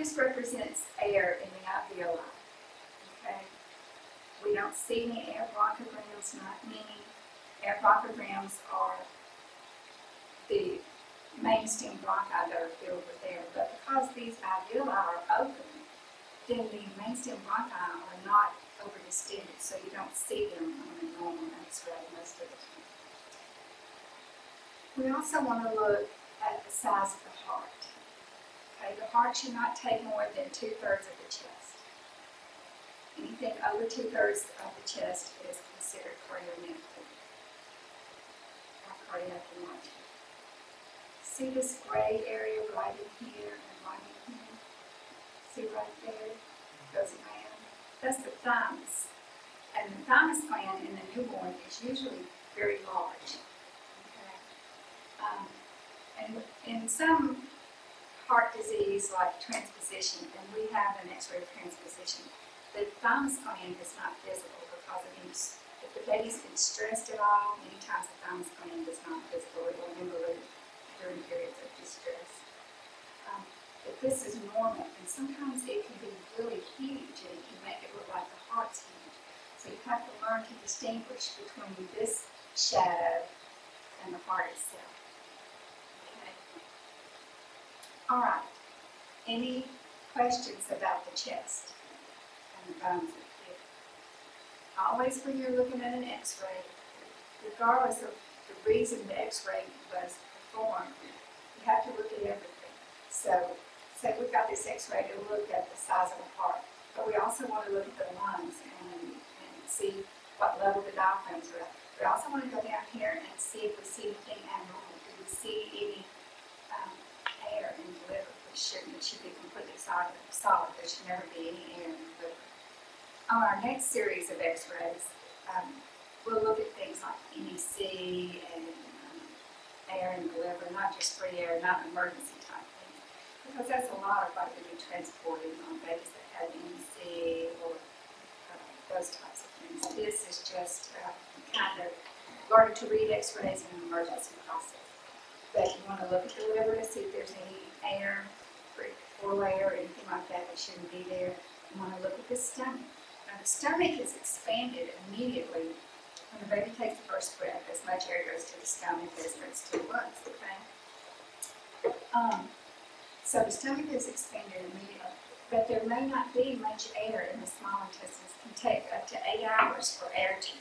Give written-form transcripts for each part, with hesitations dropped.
This represents air in the alveoli. Okay? We don't see any air bronchograms, not many. Air bronchograms are the main stem bronchi that are filled with air. But because these alveoli are open, then the main stem bronchi are not over-distended, so you don't see them on a normal X-ray most of the time. We also want to look at the size of the heart. Okay, the heart should not take more than 2/3 of the chest. Anything over 2/3 of the chest is considered cardionegative or cardiac enlargement. See this gray area right in here and right in here? See right there? Goes around. That's the thymus. And the thymus gland in the newborn is usually very large. Okay? And in some heart disease like transposition, and we have an X-ray of transposition, the thymus gland is not visible because if the baby's been stressed at all, many times the thymus gland is not visible. It will never leave during periods of distress. But this is normal, and sometimes it can be really huge, and it can make it look like the heart's huge. So you have to learn to distinguish between this shadow and the heart itself. Okay. All right. Any questions about the chest and the bones of the hip? Always when you're looking at an X-ray, regardless of the reason the X-ray was performed, you have to look at everything. So, say we've got this X-ray to look at the size of the heart, but we also want to look at the lungs and see what level the diaphragms are at. We also want to go down here and see if we see anything abnormal. Do we see any air in the liver? It should be completely solid. There should never be any air in the liver. On our next series of X-rays, we'll look at things like NEC and air in the liver, not just free air, not emergency type things, because that's a lot of what we be transporting on babies that have NEC or those types of things. This is just kind of learning to read X-rays in an emergency process. But you want to look at the liver to see if there's any air, oral air, or anything like that that shouldn't be there. You want to look at the stomach. Now the stomach is expanded immediately when the baby takes the first breath. As much air goes to the stomach as goes to the lungs, okay? So the stomach is expanded immediately, but there may not be much air in the small intestines. It can take up to 8 hours for air to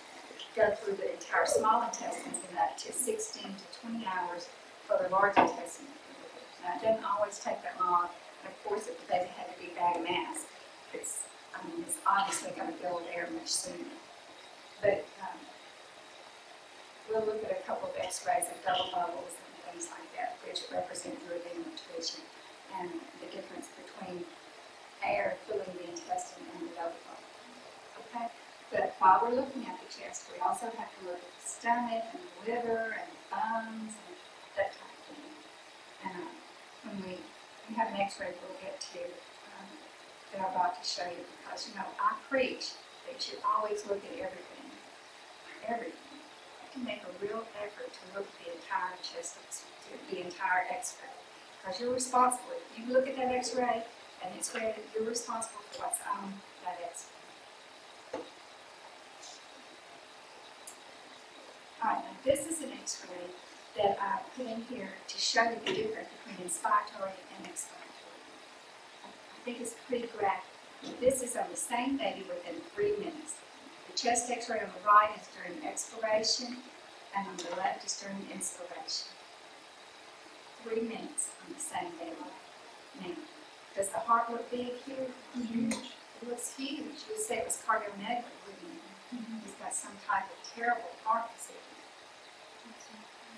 go through the entire small intestines and up to 16 to 20 hours for the large intestine. Now it doesn't always take that long, and of course if the baby had to be bag mask, it's obviously going to build air much sooner. But we'll look at a couple of X-rays of double bubbles and things like that, which represent duodenal nutrition and the difference between air filling the intestine and the double bubble. Okay? But while we're looking at the chest, we also have to look at the stomach and the liver and the bones and that type of thing. And when we have an X-ray, we'll get to that I'm about to show you, because I preach that you should always look at everything. Everything. You can make a real effort to look at the entire chest, the entire X-ray, because you're responsible. If you look at that X-ray and it's red, you're responsible for what's on that X-ray. All right, now this is an X-ray that I put in here to show you the difference between inspiratory and expiratory. I think it's pretty graphic. This is on the same baby within 3 minutes. The chest X-ray on the right is during expiration, and on the left is during inspiration. 3 minutes on the same baby. Now, does the heart look big here? Huge. It looks huge. You would say it was cardionegative, wouldn't you? He's got some type of terrible heart disease.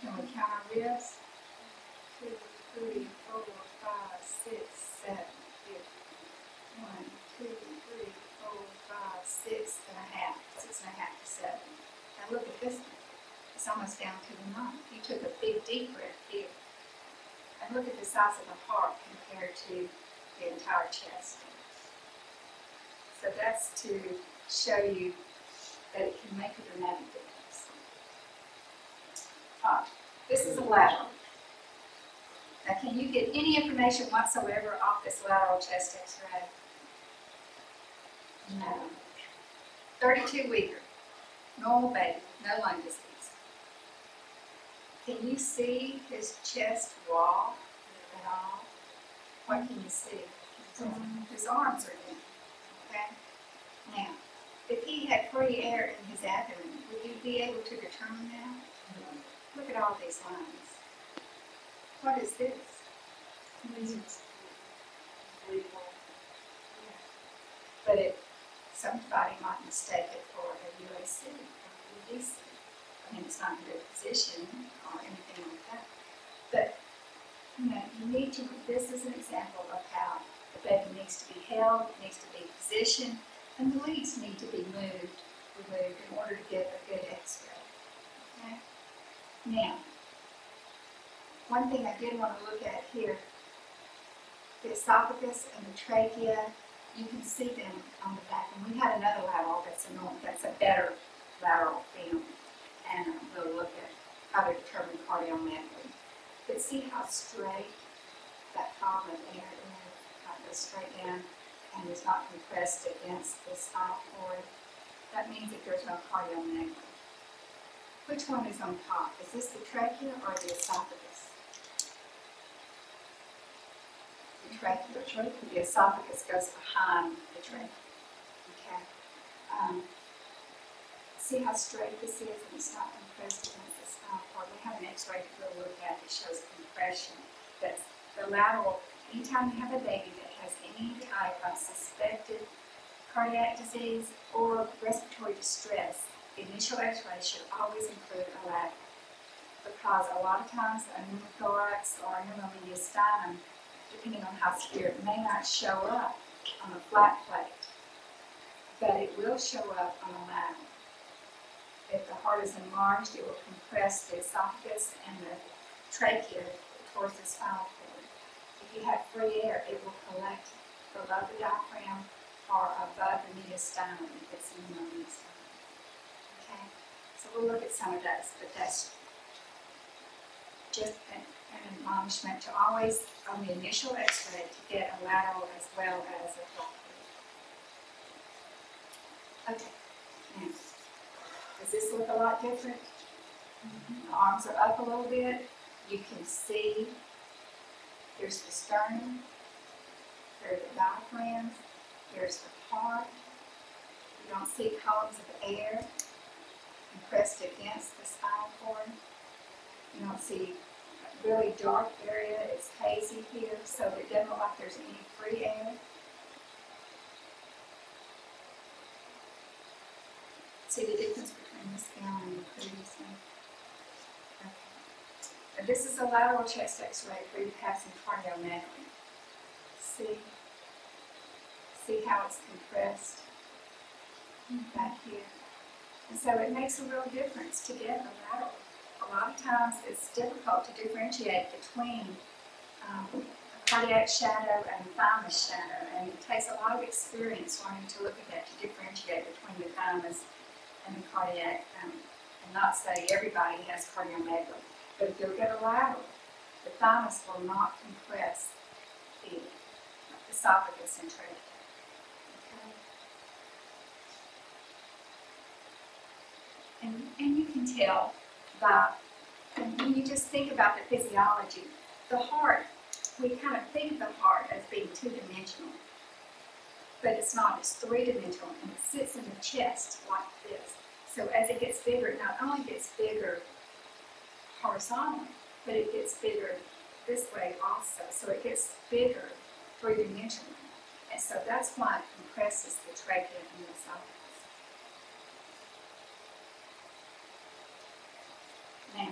Can we count our ribs? 2, 3, 4, 5, 6, 7, 8. 1, 2, 3, 4, 5, 6 and a half. 6 and a half to 7. Now look at this one. It's almost down to the 9. You took a big deep breath here. And look at the size of the heart compared to the entire chest. So that's to show you that it can make a dramatic difference. This is a lateral. Now, can you get any information whatsoever off this lateral chest x-ray? No. 32-weeker, normal baby, no lung disease. Can you see his chest wall at all? What can you see? His arms are in. Okay? Now, if he had free air in his abdomen, would you be able to determine that? Look at all these lines. What is this? But somebody might mistake it for a UAC or UDC. I mean, it's not in good position or anything like that. But, you need to, this is an example of how the baby needs to be held, needs to be positioned, and the leads need to be removed in order to get a good x-ray. Okay? Now, one thing I did want to look at here, the esophagus and the trachea, you can see them on the back. And we had another lateral that's a better lateral film. And we'll look at how to determine cardiomegaly. But see how straight that column of air is, goes straight down and is not compressed against the spinal cord. That means that there's no cardiomegaly. Which one is on top? Is this the trachea or the esophagus? The trachea. The esophagus goes behind the trachea. Okay. See how straight this is and it's not compressed against the spinal cord. We have an x-ray to go look at that shows compression. That's the lateral. Anytime you have a baby that has any type of suspected cardiac disease or respiratory distress, the initial x-ray should always include a lateral. Because a lot of times a pneumothorax or a pneumomediastinum, depending on how severe, it may not show up on a flat plate, but it will show up on a lateral. If the heart is enlarged, it will compress the esophagus and the trachea towards the spinal cord. If you have free air, it will collect below the diaphragm or above the mediastinum if it's in the mediastinum. Okay? So we'll look at some of those, but that's just an admonishment to always, on the initial x-ray, to get a lateral as well as a flat plate. Okay, now, does this look a lot different? The arms are up a little bit. You can see there's the sternum, there's the diaphragm, there's the heart. You don't see columns of air compressed against the spinal cord. You don't see a really dark area. It's hazy here, so it doesn't look like there's any free air. See the difference between this gown and the previous one? Okay. And this is a lateral chest x-ray where you have some cardiomegaly. See how it's compressed back here? And so it makes a real difference to get a lateral. A lot of times it's difficult to differentiate between a cardiac shadow and thymus shadow, and it takes a lot of experience learning to look at that to differentiate between the thymus and the cardiac, and not say everybody has cardiomegaly. But if you'll get a lateral, the thymus will not compress the esophagus and trachea. Okay? And you can tell by, when you just think about the physiology, the heart, we kind of think of the heart as being two-dimensional. But it's not, it's three-dimensional, and it sits in the chest like this. So as it gets bigger, it not only gets bigger horizontally, but it gets bigger this way also. So it gets bigger three-dimensionally. And so that's why it compresses the trachea and the esophagus.